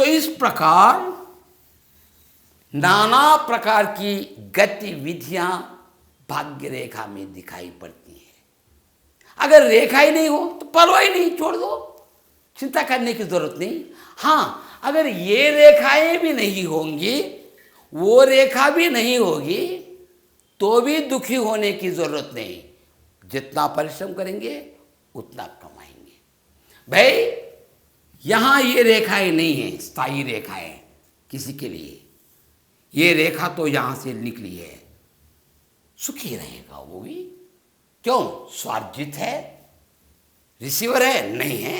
तो इस प्रकार नाना प्रकार की गतिविधियां भाग्य रेखा में दिखाई पड़ती हैं। अगर रेखा ही नहीं हो तो परवाह ही नहीं, छोड़ दो, चिंता करने की जरूरत नहीं। हाँ, अगर ये रेखाएं भी नहीं होंगी, वो रेखा भी नहीं होगी, तो भी दुखी होने की जरूरत नहीं। जितना परिश्रम करेंगे उतना कमाएंगे। भाई यहां ये रेखाएं नहीं है स्थायी रेखाएं किसी के लिए, ये रेखा तो यहां से निकली है, सुखी रहेगा वो भी। क्यों? स्वार्जित है, रिसीवर है नहीं है,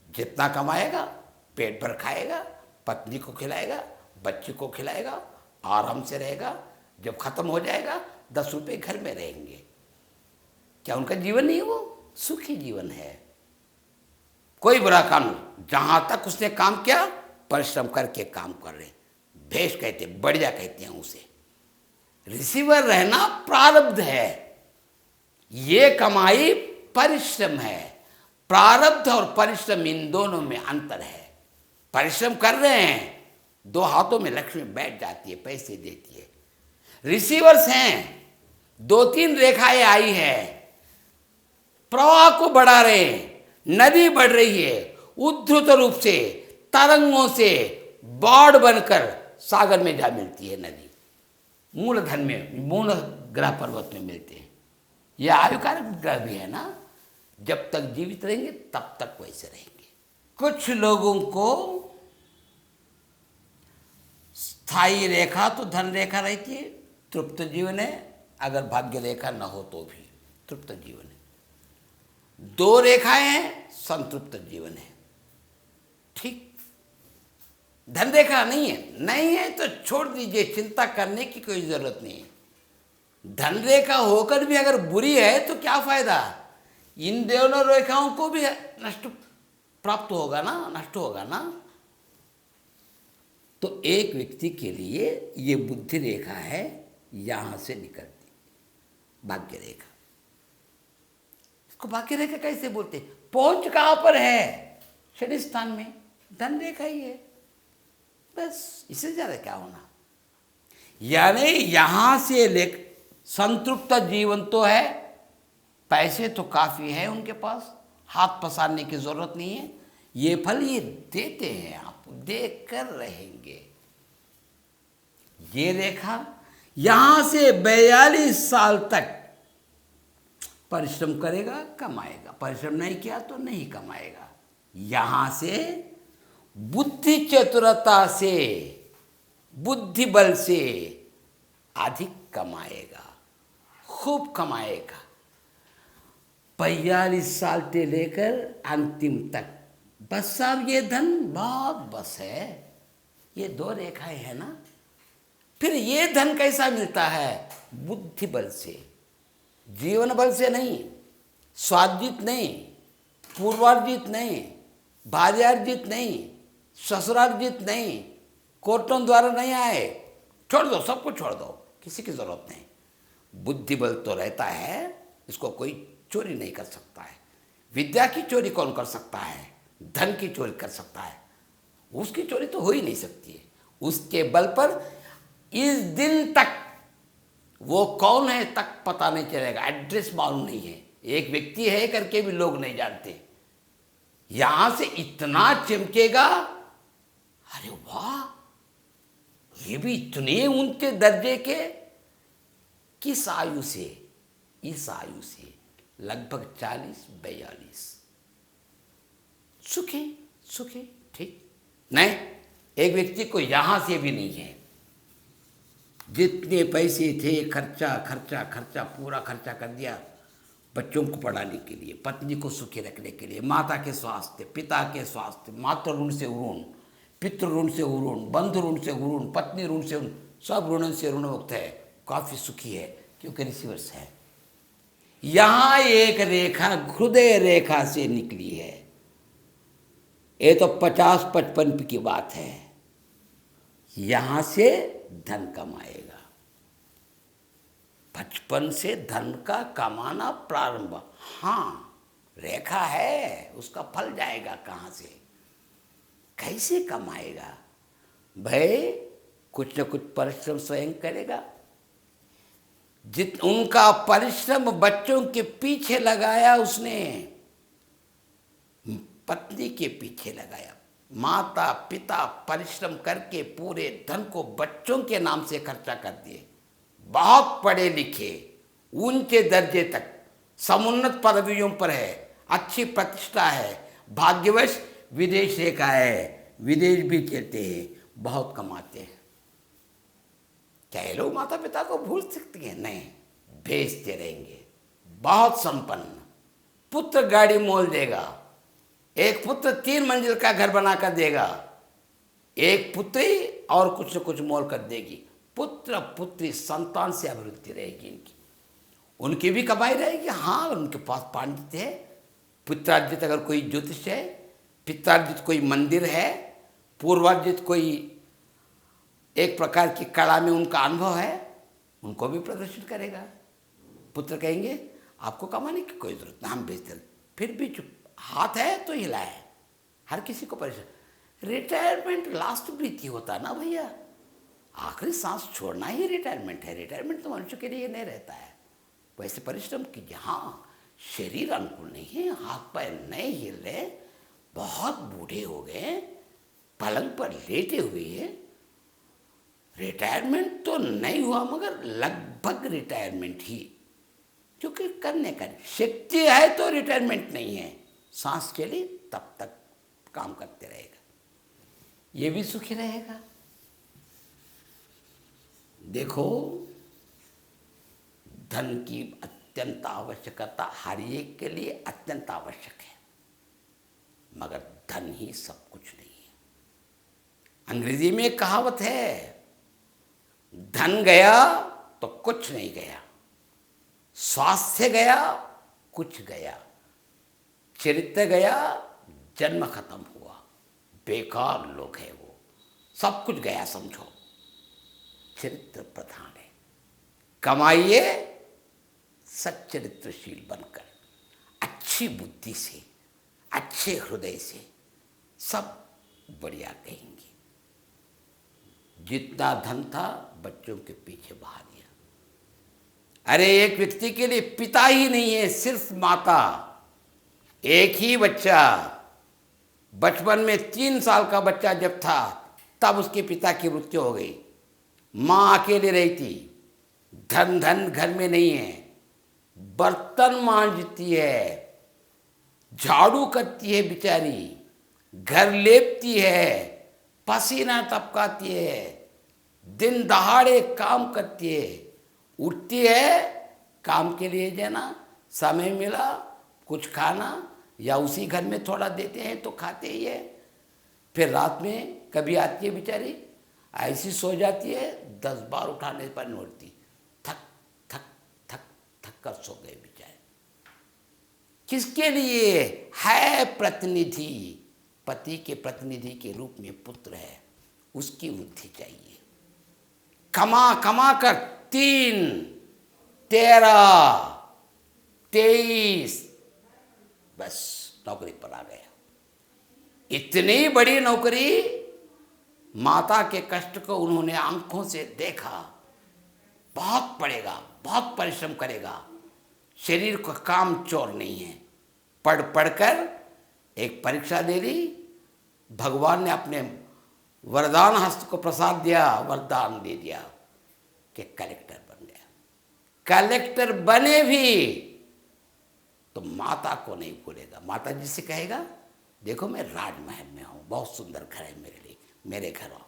जितना कमाएगा पेट भर खाएगा, पत्नी को खिलाएगा, बच्चे को खिलाएगा, आराम से रहेगा। जब खत्म हो जाएगा 10 रुपये घर में रहेंगे। क्या उनका जीवन नहीं है? वो सुखी जीवन है। कोई बुरा काम नहीं, जहां तक उसने काम किया परिश्रम करके काम कर रहे, भेष कहते, बढ़िया कहते हैं उसे। रिसीवर रहना प्रारब्ध है, ये कमाई परिश्रम है। प्रारब्ध और परिश्रम इन दोनों में अंतर है। परिश्रम कर रहे हैं, 2 हाथों में लक्ष्मी बैठ जाती है, पैसे देती है। रिसीवर्स हैं, 2-3 रेखाएं आई है, प्रवाह को बढ़ा रहे हैं, नदी बढ़ रही है, उद्धृत रूप से तरंगों से बाढ़ बनकर सागर में जा मिलती है नदी। मूलधन में, मूल ग्रह पर्वत में मिलते हैं। यह आयुकारक ग्रह भी है ना, जब तक जीवित रहेंगे तब तक वैसे रहेंगे। कुछ लोगों को स्थायी रेखा तो धन रेखा रहती है, तृप्त जीवन है। अगर भाग्य रेखा न हो तो भी तृप्त जीवन है। 2 रेखाएं हैं, संतृप्त जीवन है। ठीक, धन रेखा नहीं है, नहीं है तो छोड़ दीजिए, चिंता करने की कोई जरूरत नहीं है। धन रेखा होकर भी अगर बुरी है तो क्या फायदा? इन दोनों रेखाओं को भी नष्ट प्राप्त होगा ना, नष्ट होगा ना। तो एक व्यक्ति के लिए ये बुद्धि रेखा है, यहां से निकलती भाग्य रेखा। इसको भाग्य रेखा कैसे बोलते? पहुंच कहां पर है? शनि स्थान में, धन रेखा ही है, बस। इससे ज्यादा क्या होना? यानी यहां से ले संतृप्त जीवन तो है, पैसे तो काफी है उनके पास, हाथ पसारने की जरूरत नहीं है। ये फल ये देते हैं, आप देख कर रहेंगे। ये रेखा यहां से 42 साल तक परिश्रम करेगा, कमाएगा। परिश्रम नहीं किया तो नहीं कमाएगा। यहां से बुद्धि चतुरता से, बुद्धि बल से अधिक कमाएगा, खूब कमाएगा। 45 साल से लेकर अंतिम तक बस साहब ये धन बहुत बस है। ये 2 रेखाएं है ना। फिर ये धन कैसा मिलता है? बुद्धि बल से, जीवन बल से नहीं, स्वार्जित नहीं, पूर्वार्जित नहीं, भार्यार्जित नहीं, ससुरार्जित नहीं, कोर्टों द्वारा नहीं आए। छोड़ दो, सबको छोड़ दो, किसी की जरूरत नहीं। बुद्धि बल तो रहता है, इसको कोई चोरी नहीं कर सकता है। विद्या की चोरी कौन कर सकता है? धन की चोरी कर सकता है, उसकी चोरी तो हो ही नहीं सकती है। उसके बल पर इस दिन तक वो कौन है तक पता नहीं चलेगा, एड्रेस मालूम नहीं है, एक व्यक्ति है करके भी लोग नहीं जानते। यहां से इतना चमकेगा, अरे वाह, ये भी इतने ऊंचे दर्जे के। किस आयु से? इस आयु से लगभग 40-42। सुखी सुखी, ठीक नहीं। एक व्यक्ति को यहां से भी नहीं है, जितने पैसे थे खर्चा खर्चा खर्चा, पूरा खर्चा कर दिया बच्चों को पढ़ाने के लिए, पत्नी को सुखी रखने के लिए, माता के स्वास्थ्य, पिता के स्वास्थ्य, मातृ ऋण से ऋण, पितृ ऋण से ऋण, बंधु ऋण से ऋण, पत्नी ऋण से ऋण, सब ऋण से ऋण मुक्त है, काफी सुखी है क्योंकि रिसीवर्स है। यहां एक रेखा हृदय रेखा से निकली है। ये तो 50-55 की बात है। यहां से धन कमाएगा, 55 से धन का कमाना प्रारंभ। हाँ, रेखा है, उसका फल जाएगा कहां से? कैसे कमाएगा? भाई कुछ न कुछ परिश्रम स्वयं करेगा। उनका परिश्रम बच्चों के पीछे लगाया उसने, पत्नी के पीछे लगाया। माता पिता परिश्रम करके पूरे धन को बच्चों के नाम से खर्चा कर दिए। बहुत पढ़े लिखे, ऊंचे दर्जे तक, समुन्नत पदवियों पर है, अच्छी प्रतिष्ठा है, भाग्यवश विदेश रेखा है, विदेश भी चलते हैं, बहुत कमाते हैं। क्या ये लोग माता पिता को भूल सकते हैं? नहीं, भेजते रहेंगे। बहुत संपन्न पुत्र गाड़ी मोल देगा, एक पुत्र 3 मंजिल का घर बनाकर देगा, एक पुत्री और कुछ न कुछ मोल कर देगी। पुत्र पुत्री संतान से अभिवृद्धि रहेगी इनकी, उनकी भी कमाई रहेगी। हाँ, उनके पास पांडित्य है, पित्रार्जित अगर कोई ज्योतिष है, पित्रार्जित कोई मंदिर है, पूर्वार्जित कोई एक प्रकार की कला में उनका अनुभव है, उनको भी प्रदर्शित करेगा। पुत्र कहेंगे आपको कमाने की कोई जरूरत नहीं, हम भेजते हैं। फिर भी चुप, हाथ है तो हिलाए। हर किसी को परेशान। रिटायरमेंट लास्ट ब्रीथ होता ना भैया, आखिरी सांस छोड़ना ही रिटायरमेंट है। रिटायरमेंट तो मनुष्य के लिए नहीं रहता है। वैसे परिश्रम कीजिए। हाँ, शरीर अनुकूल नहीं है, हाथ पैर नहीं हिल रहे, बहुत बूढ़े हो गए, पलंग पर लेटे हुए हैं, रिटायरमेंट तो नहीं हुआ मगर लगभग रिटायरमेंट ही, क्योंकि करने का शक्ति है तो रिटायरमेंट नहीं है। सांस चली तब तक काम करते रहेगा, ये भी सुखी रहेगा। देखो, धन की अत्यंत आवश्यकता हर एक के लिए अत्यंत आवश्यक है, मगर धन ही सब कुछ नहीं है। अंग्रेजी में एक कहावत है, धन गया तो कुछ नहीं गया, स्वास्थ्य गया कुछ गया, चरित्र गया जन्म खत्म हुआ। बेकार लोग हैं वो, सब कुछ गया समझो। चरित्र प्रधान है। कमाइए सच्चरित्रशील बनकर, अच्छी बुद्धि से, अच्छे हृदय से, सब बढ़िया कहेंगे। जितना धन था बच्चों के पीछे बहा दिया। अरे एक व्यक्ति के लिए पिता ही नहीं है, सिर्फ माता। एक ही बच्चा, बचपन में 3 साल का बच्चा जब था तब उसके पिता की मृत्यु हो गई। माँ अकेले रही थी, धन धन घर में नहीं है, बर्तन मांजती है, झाड़ू करती है बेचारी, घर लेपती है, पसीना टपकाती है, दिन दहाड़े काम करती है, उठती है, काम के लिए जाना, समय मिला कुछ खाना, या उसी घर में थोड़ा देते हैं तो खाते ही है। फिर रात में कभी आती है बेचारी, ऐसी सो जाती है, 10 बार उठाने पर नहीं उठती, थक थक थक थक कर सो गए बेचारे। किसके लिए है? प्रतिनिधि, पति के प्रतिनिधि के रूप में पुत्र है, उसकी वृद्धि चाहिए। कमा कमा कर 3, 13, 23 बस नौकरी पर आ गया। इतनी बड़ी नौकरी, माता के कष्ट को उन्होंने आंखों से देखा। बहुत पढ़ेगा, बहुत परिश्रम करेगा, शरीर का काम चोर नहीं है। पढ़ पढ़कर एक परीक्षा दे ली, भगवान ने अपने वरदान हस्त को प्रसाद दिया, वरदान दे दिया कि कलेक्टर बन गया। कलेक्टर बने भी तो माता को नहीं भूलेगा। माता जी से कहेगा, देखो मैं राजमहल में हूँ, बहुत सुंदर घर है मेरे लिए, मेरे घर आओ।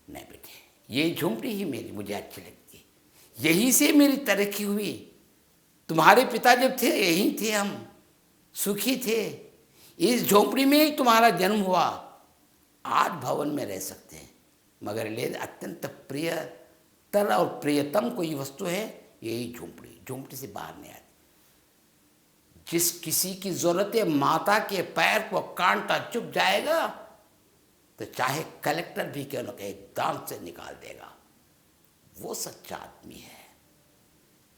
नहीं बेटे, ये झोंपड़ी ही मेरी, मुझे अच्छी लगती है, यहीं से मेरी तरक्की हुई। तुम्हारे पिता जब थे यहीं थे, हम सुखी थे, इस झोंपड़ी में ही तुम्हारा जन्म हुआ। आज भवन में रह सकते हैं, मगर ले अत्यंत प्रियतर और प्रियतम कोई वस्तु है यही झोंपड़ी। झोंपड़ी से बाहर नहीं आती। जिस किसी की जरूरत है, माता के पैर को कांटा चुभ जाएगा तो चाहे कलेक्टर भी क्यों न कहे, दांत से निकाल देगा। वो सच्चा आदमी है,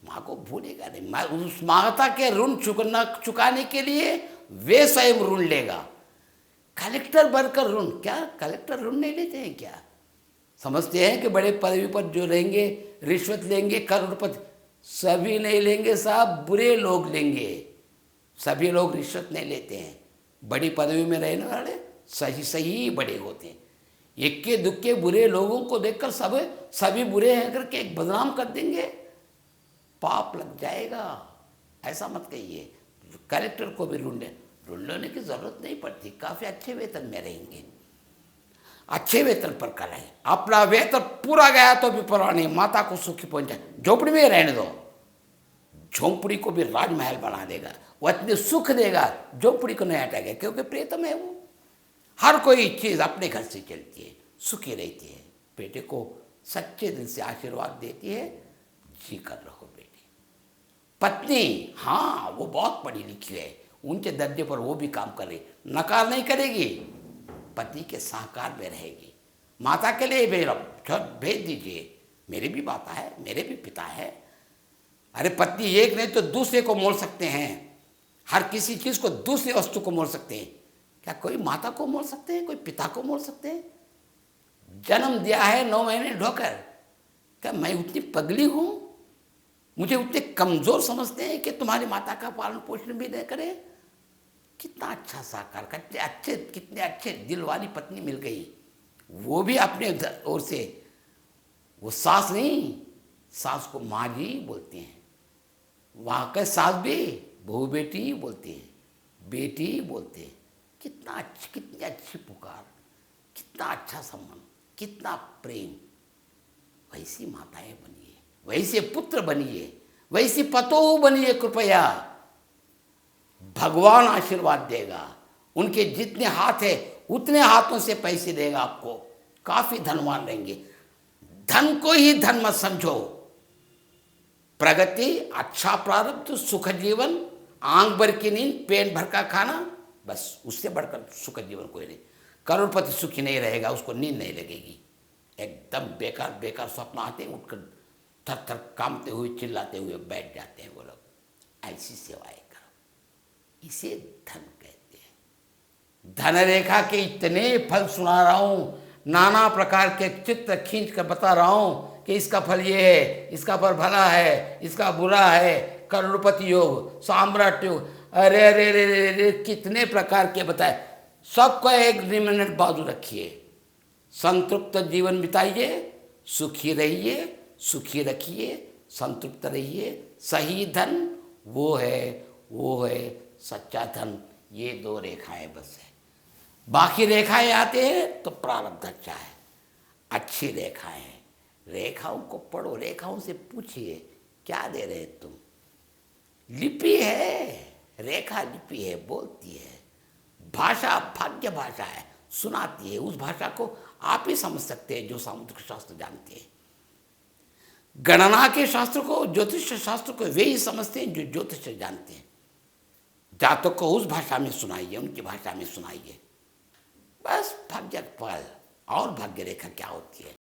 माँ को भूलेगा नहीं। उस माता के ऋण चुकाने के लिए वे स्वयं ऋण लेगा। कलेक्टर बनकर ऋण, क्या कलेक्टर ऋण नहीं लेते हैं क्या? समझते हैं कि बड़े पदवी पर जो रहेंगे रिश्वत लेंगे, करोड़पति? सभी नहीं लेंगे साहब, बुरे लोग लेंगे। सभी लोग रिश्वत नहीं लेते हैं। बड़ी पदवी में रहने वाले सही सही बड़े होते हैं। इक्के दुक्के बुरे लोगों को देखकर सभी बुरे हैं करके एक बदनाम कर देंगे, पाप लग जाएगा। ऐसा मत कहिए। कलेक्टर को भी ढूंढ लेने की जरूरत नहीं पड़ती, काफ़ी अच्छे वेतन में रहेंगे, अच्छे वेतन पर करें। अपना वेतन पूरा गया तो भी परवाह नहीं, माता को सुखी पहुंचा। झोपड़ी में रहने दो, झोंपड़ी को भी राजमहल बना देगा, वो इतने सुख देगा, झोंपड़ी को नहीं हटाएगा, क्योंकि प्रियतम है वो। हर कोई चीज़ अपने घर से चलती है, सुखी रहती है। बेटे को सच्चे दिल से आशीर्वाद देती है, जी कर रहो बेटी। पत्नी, हाँ वो बहुत पढ़ी लिखी है, ऊंचे दर्जे पर वो भी काम कर रही, नकार नहीं करेगी, पति के सहकार में रहेगी। माता के लिए भेज दीजिए, मेरी भी माता है, मेरे भी पिता है। अरे पत्नी एक नहीं तो दूसरे को मोल सकते हैं, हर किसी चीज़ को दूसरी वस्तु को मोल सकते हैं। क्या कोई माता को मोल सकते हैं, कोई पिता को मोल सकते हैं? जन्म दिया है 9 महीने ढोकर, क्या मैं उतनी पगली हूँ? मुझे उतने कमज़ोर समझते हैं कि तुम्हारी माता का पालन पोषण भी नहीं करे? कितना अच्छा साकार, कितने अच्छे दिल वाली पत्नी मिल गई, वो भी अपने ओर से। वो सास नहीं, सास को माँ जी बोलते हैं, वहाँ के सास भी बहू बेटी बोलते हैं, बेटी बोलते हैं। कितनी अच्छी पुकार, कितना अच्छा सम्मान, कितना प्रेम। वैसी माताएं बनिए, वैसे पुत्र बनिए, वैसी पतोह बनिए कृपया। भगवान आशीर्वाद देगा। उनके जितने हाथ है उतने हाथों से पैसे देगा आपको, काफ़ी धनवान रहेंगे। धन को ही धन मत समझो। प्रगति, अच्छा प्रारब्ध, सुख जीवन, आंख भर की नींद, पेट भर का खाना, बस उससे बढ़कर सुख जीवन कोई नहीं। करोड़पति सुखी नहीं रहेगा, उसको नींद नहीं लगेगी। एकदम बेकार बेकार स्वप्न आते हैं, उठकर थर थर कामते हुए चिल्लाते हुए बैठ जाते हैं वो लोग। ऐसी सेवाएं करो, इसे धन कहते हैं। धन रेखा के इतने फल सुना रहा हूँ, नाना प्रकार के चित्र खींच कर बता रहा हूँ कि इसका फल ये है, इसका फल भला है, इसका बुरा है, करोड़पति योग, साम्राट योग, अरे अरे अरे अरे अरे कितने प्रकार के बताए। सबको एक मिनट बाजू रखिए, संतृप्त जीवन बिताइए, सुखी रहिए, सुखी रखिए, संतृप्त रहिए। सही धन वो है सच्चा धन। ये 2 रेखाएं बस है, बाकी रेखाएं आते हैं तो प्रारब्ध अच्छा है, अच्छी रेखाएं। रेखाओं को पढ़ो, रेखाओं से पूछिए क्या दे रहे तुम। लिपि है, रेखा लिपि है, बोलती है। भाषा भाग्य भाषा है, सुनाती है। उस भाषा को आप ही समझ सकते हैं जो सामुद्रिक शास्त्र जानते हैं। गणना के शास्त्र को, ज्योतिष शास्त्र को वे ही समझते हैं जो ज्योतिष जानते हैं। जातक को उस भाषा में सुनाइए, उनकी भाषा में सुनाइए, बस भाग्य फल। और भाग्य रेखा क्या होती है?